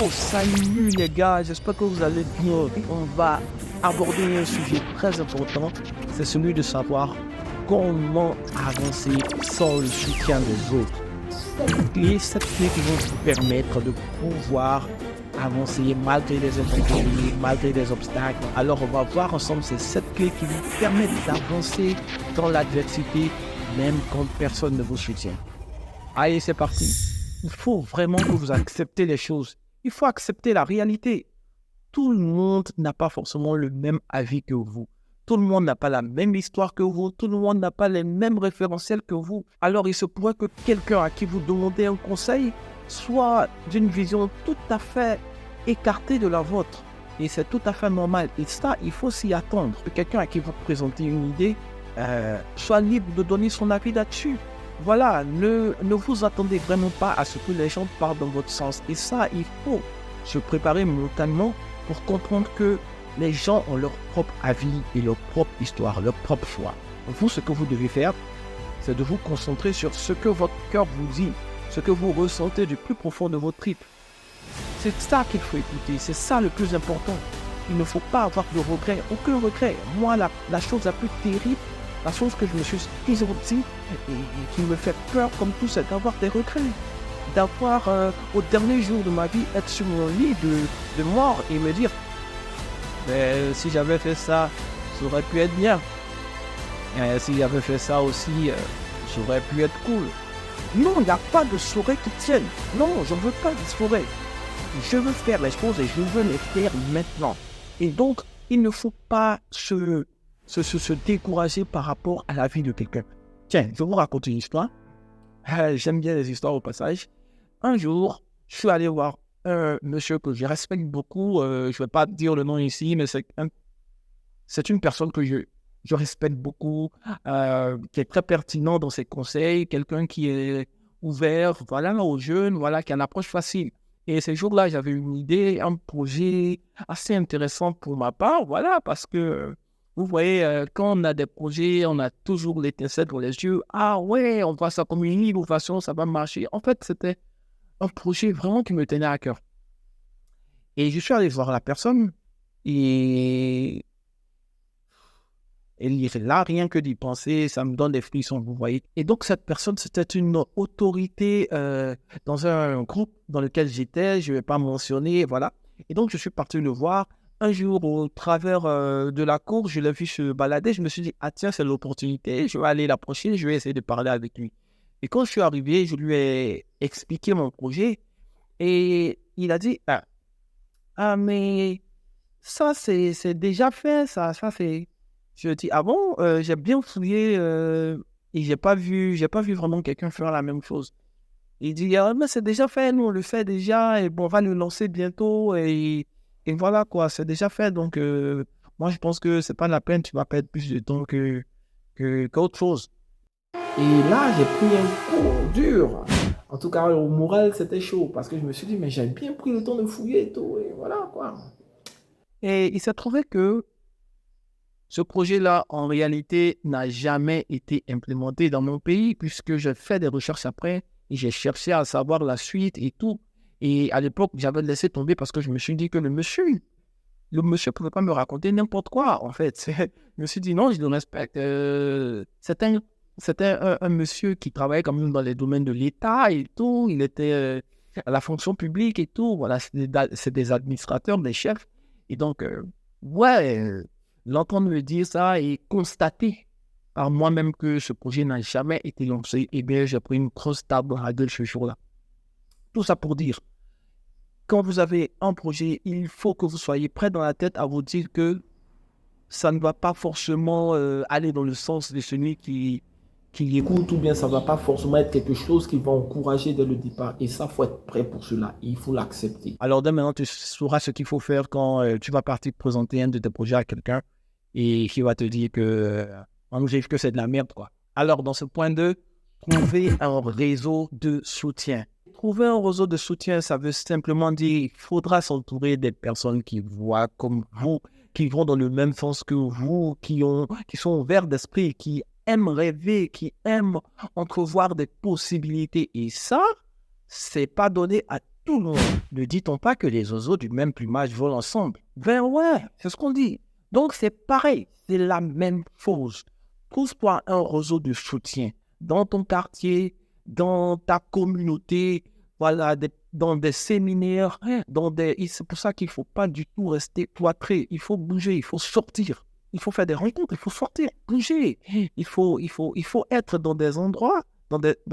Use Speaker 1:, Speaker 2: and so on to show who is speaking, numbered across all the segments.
Speaker 1: Oh, salut les gars, j'espère que vous allez bien. On va aborder un sujet très important, c'est celui de savoir comment avancer sans le soutien des autres. Cette clé qui vont vous permettre de pouvoir avancer malgré les inconvénients, malgré les obstacles. Alors on va voir ensemble ces 7 clés qui vous permettent d'avancer dans l'adversité, même quand personne ne vous soutient. Allez, c'est parti. Il faut vraiment que vous acceptez les choses. Il faut accepter la réalité. Tout le monde n'a pas forcément le même avis que vous. Tout le monde n'a pas la même histoire que vous. Tout le monde n'a pas les mêmes référentiels que vous. Alors, il se pourrait que quelqu'un à qui vous demandez un conseil soit d'une vision tout à fait écartée de la vôtre. Et c'est tout à fait normal. Et ça, il faut s'y attendre. Que quelqu'un à qui vous présentez une idée soit libre de donner son avis là-dessus. Voilà, ne vous attendez vraiment pas à ce que les gens parlent dans votre sens. Et ça, il faut se préparer mentalement pour comprendre que les gens ont leur propre avis et leur propre histoire, leur propre choix. Vous, ce que vous devez faire, c'est de vous concentrer sur ce que votre cœur vous dit, ce que vous ressentez du plus profond de votre tripes. C'est ça qu'il faut écouter, c'est ça le plus important. Il ne faut pas avoir de regrets, aucun regret. Moi, la chose la plus terrible, la chose que je me suis toujours dit et qui me fait peur comme tout, c'est d'avoir des regrets. D'avoir au dernier jour de ma vie, être sur mon lit de mort et me dire si j'avais fait ça, ça aurait pu être bien. Si j'avais fait ça aussi, ça aurait pu être cool. Non, il n'y a pas de soirée qui tienne. Non, je ne veux pas de soirée. Je veux faire les choses et je veux les faire maintenant. Et donc, il ne faut pas se décourager par rapport à la vie de quelqu'un. Tiens, je vais vous raconter une histoire. J'aime bien les histoires au passage. Un jour, je suis allé voir un monsieur que je respecte beaucoup. Je ne vais pas dire le nom ici, mais c'est une personne que je respecte beaucoup, qui est très pertinent dans ses conseils, quelqu'un qui est ouvert, voilà, aux jeunes, voilà, qui a une approche facile. Et ces jours-là, j'avais une idée, un projet assez intéressant pour ma part, voilà, parce que vous voyez, quand on a des projets, on a toujours l'étincelle dans les yeux. Ah ouais, on voit ça comme une innovation, ça va marcher. En fait, c'était un projet vraiment qui me tenait à cœur. Et je suis allé voir la personne et là, rien que d'y penser, ça me donne des frissons, vous voyez. Et donc, cette personne, c'était une autorité dans un groupe dans lequel j'étais, je ne vais pas mentionner, voilà. Et donc, je suis parti le voir. Un jour, au travers de la cour, je l'ai vu se balader. Je me suis dit, ah tiens, c'est l'opportunité. Je vais aller l'approcher, je vais essayer de parler avec lui. Et quand je suis arrivé, je lui ai expliqué mon projet. Et il a dit, mais ça, c'est déjà fait, ça c'est... Je dis, ah bon, j'ai bien fouillé et j'ai pas vu vraiment quelqu'un faire la même chose. Il dit, ah, mais c'est déjà fait, nous on le fait déjà, et bon, on va le lancer bientôt, et voilà quoi, c'est déjà fait. Donc, moi je pense que c'est pas la peine, tu vas perdre plus de temps qu'autre chose. Et là, j'ai pris un coup dur. En tout cas, au moral, c'était chaud, parce que je me suis dit, mais j'ai bien pris le temps de fouiller et tout, et voilà quoi. Et il s'est trouvé que ce projet-là, en réalité, n'a jamais été implémenté dans mon pays puisque j'ai fait des recherches après et j'ai cherché à savoir la suite et tout. Et à l'époque, j'avais laissé tomber parce que je me suis dit que le monsieur ne pouvait pas me raconter n'importe quoi, en fait. Je me suis dit non, je le respecte. C'était un monsieur qui travaillait quand même dans les domaines de l'État et tout. Il était à la fonction publique et tout. Voilà, c'est des administrateurs, des chefs. Et donc, ouais. L'entendre me dire ça et constater par moi-même que ce projet n'a jamais été lancé, eh bien, j'ai pris une grosse table dans la gueule ce jour-là. Tout ça pour dire, quand vous avez un projet, il faut que vous soyez prêt dans la tête à vous dire que ça ne va pas forcément aller dans le sens de celui qui écoute, ou bien ça ne va pas forcément être quelque chose qui va encourager dès le départ. Et ça, il faut être prêt pour cela. Il faut l'accepter. Alors, dès maintenant, tu sauras ce qu'il faut faire quand tu vas partir présenter un de tes projets à quelqu'un et qui va te dire que que c'est de la merde, quoi. Alors, dans ce point 2, trouver un réseau de soutien. Trouver un réseau de soutien, ça veut simplement dire qu'il faudra s'entourer des personnes qui voient comme vous, qui vont dans le même sens que vous, qui sont ouverts d'esprit, qui aiment rêver, qui aiment entrevoir des possibilités. Et ça, c'est pas donné à tout le monde. Ne dit-on pas que les oiseaux du même plumage volent ensemble? Ben ouais, c'est ce qu'on dit. Donc c'est pareil, c'est la même chose. Trouve-toi un réseau de soutien dans ton quartier, dans ta communauté, voilà, dans des séminaires, et c'est pour ça qu'il ne faut pas du tout rester cloîtré. Il faut bouger, il faut sortir. Il faut faire des rencontres, il faut sortir, bouger. Il faut être dans des endroits,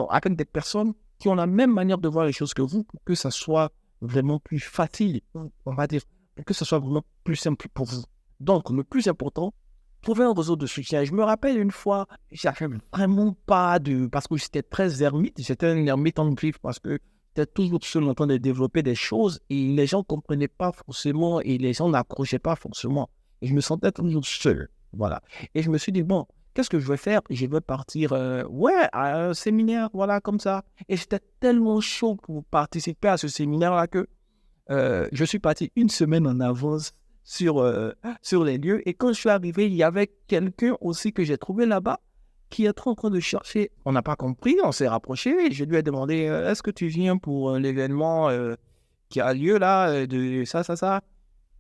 Speaker 1: avec des personnes qui ont la même manière de voir les choses que vous, pour que ça soit vraiment plus facile, on va dire, pour que ça soit vraiment plus simple pour vous. Donc, le plus important, trouver un réseau de soutien. Je me rappelle une fois, j'avais vraiment pas parce que j'étais très ermite, j'étais un ermite en vif parce que j'étais toujours seul en train de développer des choses et les gens ne comprenaient pas forcément et les gens n'accrochaient pas forcément. Et je me sentais toujours seul, voilà. Et je me suis dit, bon, qu'est-ce que je vais faire? Je vais partir, à un séminaire, voilà, comme ça. Et j'étais tellement chaud pour participer à ce séminaire-là que je suis parti une semaine en avance sur les lieux. Et quand je suis arrivé, il y avait quelqu'un aussi que j'ai trouvé là-bas qui est en train de chercher. On n'a pas compris, on s'est rapproché. Je lui ai demandé, est-ce que tu viens pour l'événement qui a lieu là, de ça?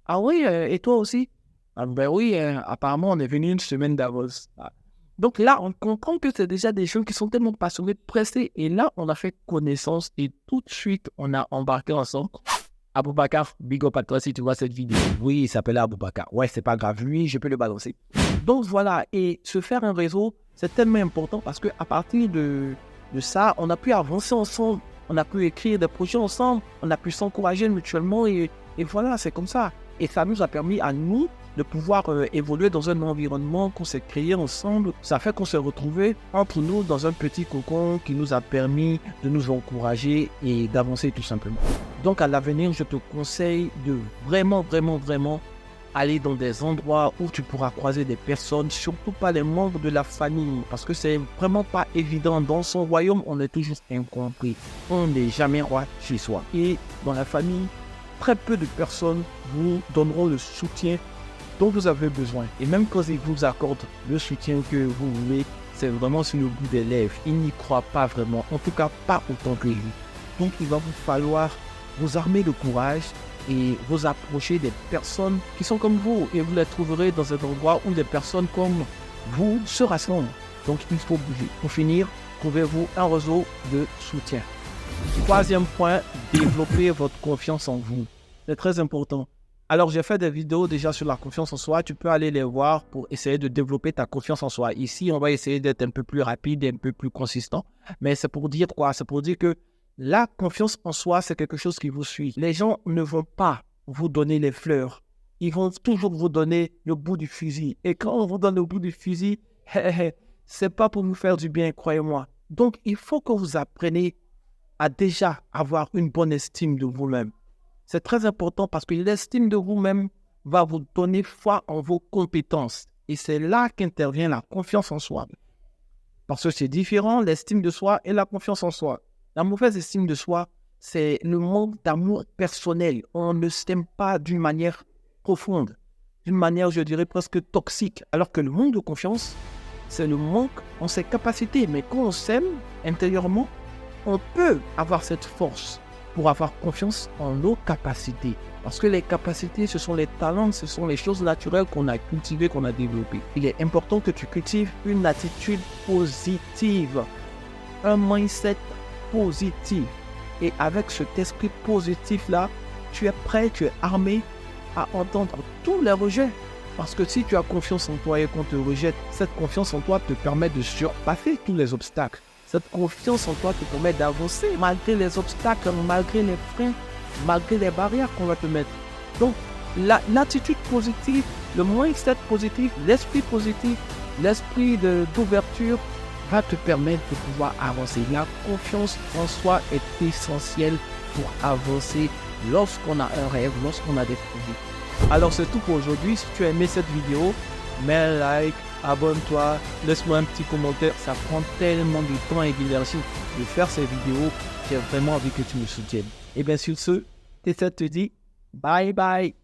Speaker 1: Ah oui, et toi aussi? Ah, ben oui, apparemment, on est venu une semaine d'avance. Ah. Donc là, on comprend que c'est déjà des gens qui sont tellement passionnés, pressés. Et là, on a fait connaissance et tout de suite, on a embarqué ensemble. Aboubacar, big up à toi si tu vois cette vidéo. Oui, il s'appelait Aboubacar. Ouais, c'est pas grave, lui, je peux le balancer. Donc voilà, et se faire un réseau, c'est tellement important parce qu'à partir de ça, on a pu avancer ensemble, on a pu écrire des projets ensemble, on a pu s'encourager mutuellement et voilà, c'est comme ça. Et ça nous a permis à nous de pouvoir évoluer dans un environnement qu'on s'est créé ensemble. Ça fait qu'on s'est retrouvés entre nous dans un petit cocon qui nous a permis de nous encourager et d'avancer tout simplement. Donc à l'avenir, je te conseille de vraiment aller dans des endroits où tu pourras croiser des personnes, surtout pas les membres de la famille, parce que c'est vraiment pas évident. Dans son royaume, on est toujours incompris. On n'est jamais roi chez soi. Et dans la famille, très peu de personnes vous donneront le soutien dont vous avez besoin. Et même quand ils vous accordent le soutien que vous voulez, c'est vraiment sur le bout des lèvres. Ils n'y croient pas vraiment, en tout cas pas autant que lui. Donc il va vous falloir vous armer de courage et vous approcher des personnes qui sont comme vous. Et vous les trouverez dans un endroit où des personnes comme vous se rassemblent. Donc il faut bouger. Pour finir, trouvez-vous un réseau de soutien. Troisième point, développez votre confiance en vous. C'est très important. Alors, j'ai fait des vidéos déjà sur la confiance en soi. Tu peux aller les voir pour essayer de développer ta confiance en soi. Ici, on va essayer d'être un peu plus rapide et un peu plus consistant. Mais c'est pour dire quoi? C'est pour dire que la confiance en soi, c'est quelque chose qui vous suit. Les gens ne vont pas vous donner les fleurs. Ils vont toujours vous donner le bout du fusil. Et quand on vous donne le bout du fusil, c'est pas pour vous faire du bien, croyez-moi. Donc, il faut que vous appreniez à déjà avoir une bonne estime de vous-même. C'est très important parce que l'estime de vous-même va vous donner foi en vos compétences. Et c'est là qu'intervient la confiance en soi. Parce que c'est différent, l'estime de soi et la confiance en soi. La mauvaise estime de soi, c'est le manque d'amour personnel. On ne s'aime pas d'une manière profonde, d'une manière, je dirais, presque toxique. Alors que le manque de confiance, c'est le manque en ses capacités. Mais quand on s'aime intérieurement, on peut avoir cette force pour avoir confiance en nos capacités. Parce que les capacités, ce sont les talents, ce sont les choses naturelles qu'on a cultivées, qu'on a développées. Il est important que tu cultives une attitude positive, un mindset positif. Et avec cet esprit positif-là, tu es prêt, tu es armé à entendre tous les rejets. Parce que si tu as confiance en toi et qu'on te rejette, cette confiance en toi te permet de surpasser tous les obstacles. Cette confiance en toi te permet d'avancer malgré les obstacles, malgré les freins, malgré les barrières qu'on va te mettre. Donc, l'attitude positive, le mindset positif, l'esprit positif, l'esprit d'ouverture va te permettre de pouvoir avancer. La confiance en soi est essentielle pour avancer lorsqu'on a un rêve, lorsqu'on a des projets. Alors, c'est tout pour aujourd'hui. Si tu as aimé cette vidéo, mets un like, abonne-toi, laisse-moi un petit commentaire. Ça prend tellement de temps et d'énergie de faire ces vidéos. J'ai vraiment envie que tu me soutiennes. Et bien sur ce, Tessa te dit bye bye.